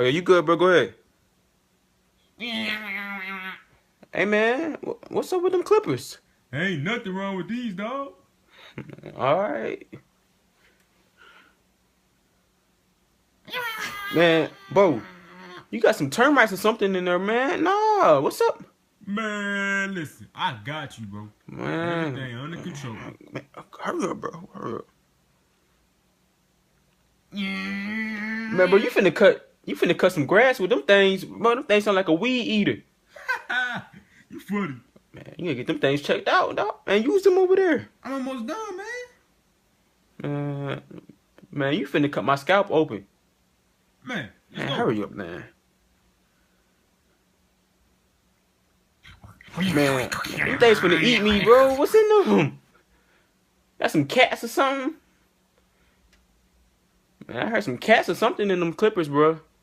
Oh yeah, you good, bro? Go ahead. Hey man, what's up with them clippers? Ain't nothing wrong with these, dog. All right, man, bro. You got some termites or something in there, man. Nah, what's up, Man, listen, I got you, bro. man? Everything under control. Man, hurry up, bro. Hurry up, man, bro. You finna cut some grass with them things, bro. Them things sound like a weed eater. You funny. Man, you gotta get them things checked out, dog. And use them over there. I'm almost done, man. Man, man, you finna cut my scalp open. Man, let's Man, go. hurry up, man. Man, them things finna eat me, bro. What's in them? Got some cats or something? Man, I heard some cats or something in them clippers, bro.